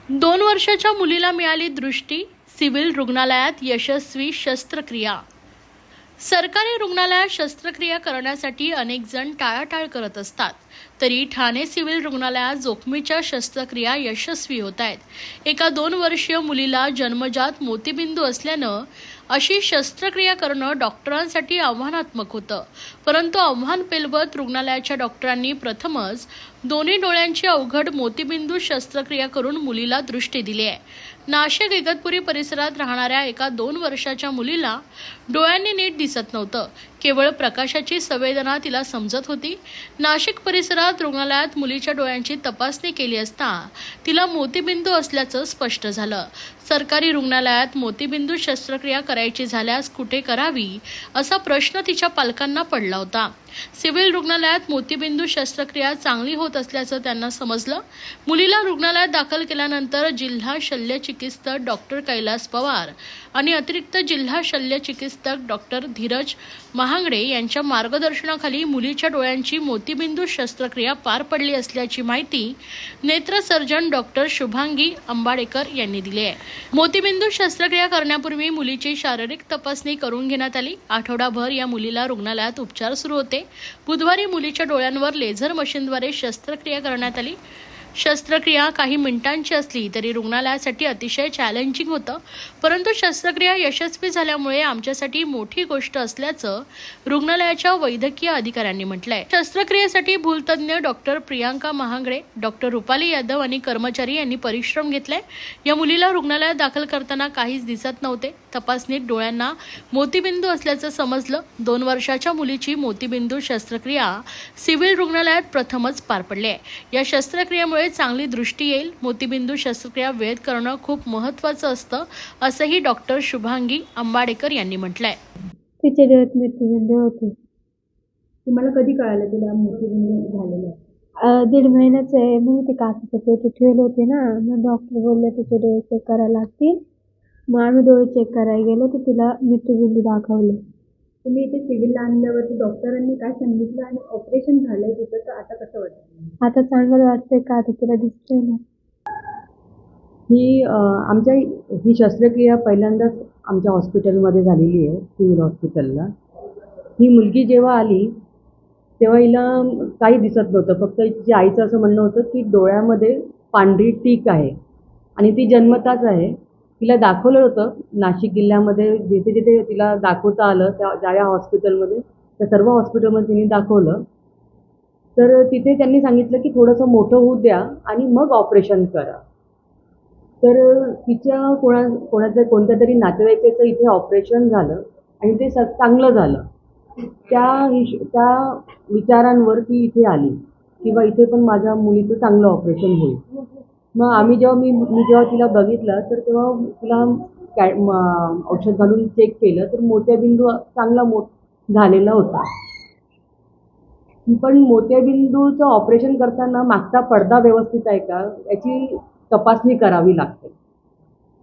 2 वर्षाच्या मुलीला मिळाली दृष्टी, सिव्हिल रुग्णालयात यशस्वी शस्त्रक्रिया। सरकारी रुग्णालयात शस्त्रक्रिया करण्यासाठी अनेक जण टाळाटाळ करत असतात, तरी ठाणे सिव्हिल रुग्णालयात जोखमीच्या शस्त्रक्रिया यशस्वी होत आहेत। एका 2 वर्षीय मुलीला जन्मजात मोतीबिंदू असल्यानं अशी शस्त्रक्रिया करणं डॉक्टरांसाठी आव्हानात्मक होतं, परंतु आव्हान पेलवत रुग्णालयाच्या डॉक्टरांनी प्रथमच दोन्ही डोळ्यांची अवघड मोतीबिंदू शस्त्रक्रिया करून मुलीला दृष्टी दिली आहे। नाशिक इगतपुरी परिसरात राहणाऱ्या एका 2 वर्षाच्या मुलीला डोळ्यांनी नीट दिसत नव्हतं, केवळ प्रकाशाची संवेदना तिला समजत होती। नाशिक परिसरात रुग्णालयात मुलीच्या डोळ्यांची तपासणी केली असता तिला मोतीबिंदू असल्याचं स्पष्ट झालं। सरकारी रुग्णालयात मोतीबिंदू शस्त्रक्रिया करायची झाल्यास कुठे करावी असा प्रश्न तिच्या पालकांना पडला होता। सिव्हिल रुग्णालयात मोतीबिंदू शस्त्रक्रिया चांगली होत असल्याचं त्यांना समजलं। मुलीला रुग्णालयात दाखल केल्यानंतर जिल्हा शल्य चिकित्सक डॉक्टर कैलास पवार आणि अतिरिक्त जिल्हा शल्य चिकित्सक डॉक्टर धीरज महांगडे यांच्या मार्गदर्शनाखाली मुलीच्या डोळ्यांची मोतीबिंदू शस्त्रक्रिया पार पडली असल्याची माहिती नेत्रसर्जन डॉक्टर शुभांगी अंबाडेकर यांनी दिली आहे। मोतीबिंदू शस्त्रक्रिया करण्यापूर्वी मुलीची शारीरिक तपासणी करून घेण्यात आली। आठवडाभर या मुलीला रुग्णालयात उपचार सुरू होते। बुधवारी मुलीच्या डोळ्यांवर लेझर मशीनद्वारे शस्त्रक्रिया करण्यात आली। शस्त्रक्रिया काही मिनिटांची असली तरी रुग्णालयासाठी अतिशय चॅलेंजिंग होतं, परंतु शस्त्रक्रिया यशस्वी झाल्यामुळे आमच्यासाठी मोठी गोष्ट असल्याचं रुग्णालयाच्या वैद्यकीय अधिकाऱ्यांनी म्हटलंय। शस्त्रक्रियेसाठी भूलतज्ञ डॉक्टर प्रियांका महांगडे, डॉक्टर रुपाली यादव आणि कर्मचारी यांनी परिश्रम घेतले। या मुलीला रुग्णालयात दाखल करताना काहीच दिसत नव्हते। तपासणीत डोळ्यांना मोतीबिंदू असल्याचं समजलं। 2 वर्षाच्या मुलीची मोतीबिंदू शस्त्रक्रिया सिव्हिल रुग्णालयात प्रथमच पार पडली आहे। या शस्त्रक्रियेमुळे चांगली दृष्टी येईल। मोतीबिंदू शस्त्रक्रिया वेळेत करणं खूप महत्त्वाचं असतं, असंही डॉक्टर शुभांगी अंबाडेकर यांनी म्हटलंय। तिचे डोळ्यात मोतीबिंदू होते। तुम्हाला कधी कळालं तुला मोतीबिंदू झालेलं आहे? 1.5 महिन्याचं आहे। मग ते काचेचे पेटी ठेवले होते ना, मग डॉक्टर बोलले तिचे डोळे चेक करायला लागतील। मग आम्ही डोळे चेक करायला गेलो तर तिला मोतीबिंदू दाखवले। तुम्ही इथे सिव्हिलला आणल्यावरती डॉक्टरांनी काय सांगितलं आणि ऑपरेशन झालंय तिचं, तर आता कसं वाटतं? आता चांगलं वाटतंय का? आता तिला दिसतंय ना। ही शस्त्रक्रिया पहिल्यांदाच आमच्या हॉस्पिटलमध्ये झालेली आहे, सिव्हिल हॉस्पिटलला। ही मुलगी जेव्हा आली तेव्हा हिला काही दिसत नव्हतं, फक्त तिच्या आईचं असं म्हणणं होतं की डोळ्यामध्ये पांढरी टीक आहे आणि ती जन्मताच आहे। तिला दाखवलं होतं नाशिक जिल्ह्यामध्ये, जिथे जिथे तिला दाखवता आलं त्या हॉस्पिटलमध्ये, त्या सर्व हॉस्पिटलमध्ये तिने दाखवलं। तर तिथे त्यांनी सांगितलं की थोडंसं मोठं होऊ द्या आणि मग ऑपरेशन करा। तर तिच्या कोणत्या तरी नातेवाईकाचं इथे ऑपरेशन झालं आणि ते चांगलं झालं। त्या विचारांवर ती इथे आली की बा इथे पण माझ्या मुलीचं चांगलं ऑपरेशन होईल। मग मी जेव्हा तिला बघितलं तर तेव्हा तिला औषध घालून चेक केलं तर मोत्याबिंदू चांगला झालेला होता। पण मोत्याबिंदूचं ऑपरेशन करताना मागचा पडदा व्यवस्थित आहे का याची तपासणी करावी लागते।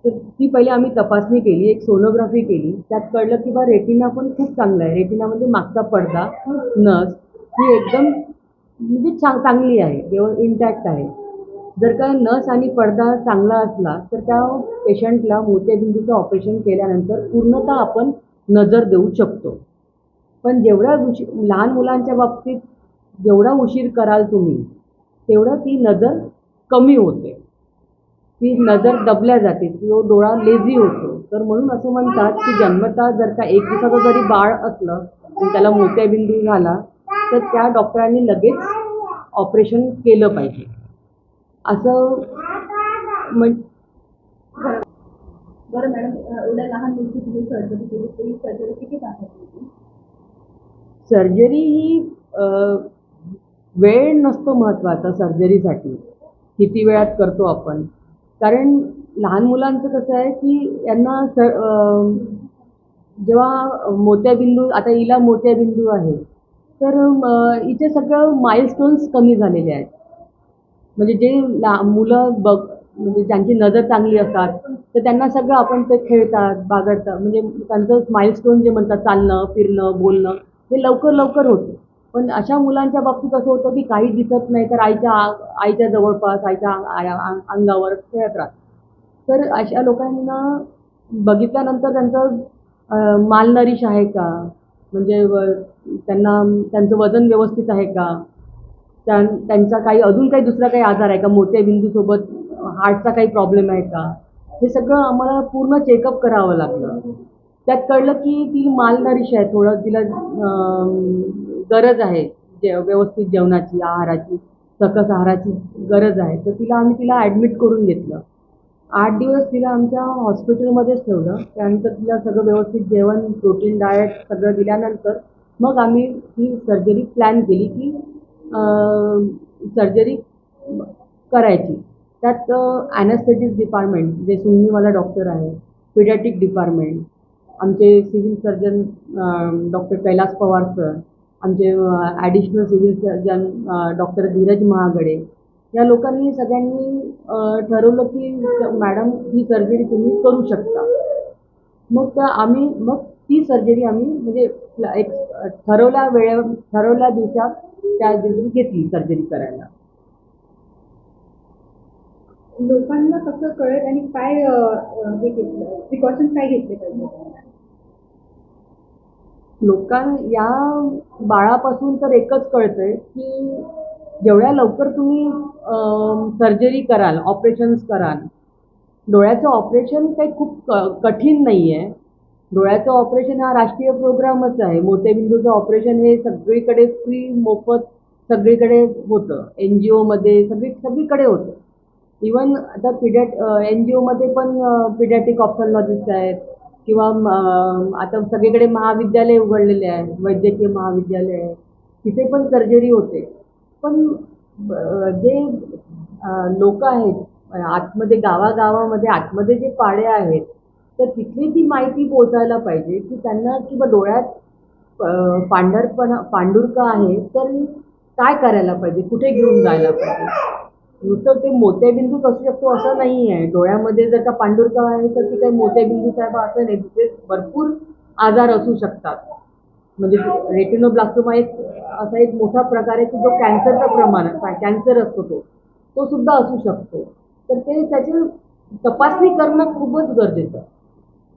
तर ती पहिले आम्ही तपासणी केली, एक सोनोग्राफी केली। त्यात कळलं की बा रेटिना पण खूप चांगला आहे। रेटिनामध्ये मागचा पडदा, नस ही एकदम म्हणजे चांगली आहे, इंटॅक्ट आहे। जर का नस आणि पडदा चांगला असला तर त्या पेशंटला मोत्याबिंदूचं ऑपरेशन केल्यानंतर पूर्णतः आपण नजर देऊ शकतो। पण लहान मुलांच्या बाबतीत जेवढा उशीर कराल तुम्ही तेवढा ती नजर कमी होते, ती नजर दबल्या जाते, तो डोळा लेझी होतो। तर म्हणून असं म्हणतात की जन्मतः जर का 1 दिवसाचं जरी बाळ असलं आणि त्याला मोत्याबिंदू झाला तर त्या डॉक्टरांनी लगेच ऑपरेशन केलं पाहिजे असं बरं मॅडम, एवढ्या लहान मुलगी तुम्ही सर्जरी केली, ती सर्जरी किती तासात होती? सर्जरी ही वेळ नसतो महत्त्वाचा सर्जरीसाठी, किती वेळात करतो आपण। कारण लहान मुलांचं कसं आहे की यांना जेव्हा मोत्याबिंदू, आता हिला मोत्याबिंदू आहे तर इथे सगळं माइलस्टोन्स कमी झालेले आहेत। म्हणजे जे मुलं म्हणजे ज्यांची नजर चांगली असतात तर त्यांना सगळं आपण ते खेळतात, बागडतात, म्हणजे त्यांचं माइलस्टोन जे म्हणतात चालणं, फिरणं, बोलणं हे लवकर होतं। पण अशा मुलांच्या बाबतीत असं होतं की काही दिसत नाही तर आईच्या जवळपास अंगावर खेळत राहतात. तर अशा लोकांना बघितल्यानंतर त्यांचं मालनरिश आहे का, म्हणजे त्यांना त्यांचं वजन व्यवस्थित आहे का, त्यांचा काही अजून काही दुसरा काही आजार आहे का, मोत्याबिंदूसोबत हार्टचा काही प्रॉब्लेम आहे का, हे सगळं आम्हाला पूर्ण चेकअप करावं लागलं. त्यात कळलं की ती मालनरिश आहे, थोडं तिला गरज आहे व्यवस्थित जेवणाची, आहाराची, सकस आहाराची गरज आहे. तर आम्ही तिला ॲडमिट करून घेतलं. 8 दिवस तिला आमच्या हॉस्पिटलमध्येच ठेवलं. त्यानंतर तिला सगळं व्यवस्थित जेवण, प्रोटीन डाएट सगळं दिल्यानंतर मग आम्ही ही सर्जरी प्लॅन केली की सर्जरी करायची. त्यात ॲनेस्थेटिक्स डिपार्टमेंट, जे सुन्नीवाला डॉक्टर आहे, पिडियाट्रिक डिपार्टमेंट, आमचे civil surgeon doctor Kailas Pawar sir, आमचे additional civil surgeon doctor Dhiraj Mahagade, या लोकांनी सगळ्यांनी ठरवलं की मॅडम ही सर्जरी तुम्ही करू शकता. मग ती सर्जरी आम्ही म्हणजे एक ठरवल्या दिवसात त्या दिवशी घेतली सर्जरी करायला. लोकांना कसं कळेल आणि काय हे घेतलं, प्रिकॉशन्स काय घेतले पाहिजे? या बाळापासून तर एकच कळतंय की जेवढ्या लवकर तुम्ही सर्जरी कराल, ऑपरेशन्स कराल. डोळ्याचं ऑपरेशन काही खूप कठीण नाही आहे. डोळ्याचं ऑपरेशन हा राष्ट्रीय प्रोग्रामच आहे. मोत्याबिंदूचं ऑपरेशन हे सगळीकडे फ्री, मोफत सगळीकडे होतं. NGOमध्ये सगळीकडे होतं. इवन आता NGOमध्ये पण पिडियाट्रिक ऑप्थॅल्मॉलॉजिस्ट आहेत किंवा आता सगळीकडे महाविद्यालय उघडलेले आहेत, वैद्यकीय महाविद्यालय आहे, तिथे पण सर्जरी होते. पण जे लोक आहेत आतमध्ये, गावागावामध्ये आतमध्ये जे पाडे आहेत, तर तिथली ती माहिती पोहोचायला पाहिजे की त्यांना किंवा डोळ्यात पांढुरका आहे तर काय करायला पाहिजे, कुठे घेऊन जायला पाहिजे. नुसतं ते मोत्याबिंदूच असू शकतो असं नाही आहे. डोळ्यामध्ये जर का पांढुरका आहे तर ती काही मोत्याबिंदूच आहे बा असं नाही. तिथे भरपूर आजार असू शकतात. म्हणजे रेटिनोब्लास्टोमा असा एक मोठा प्रकार आहे की जो कॅन्सर असतो तो सुद्धा असू शकतो. तर त्याची तपासणी करणं खूपच गरजेचं आहे.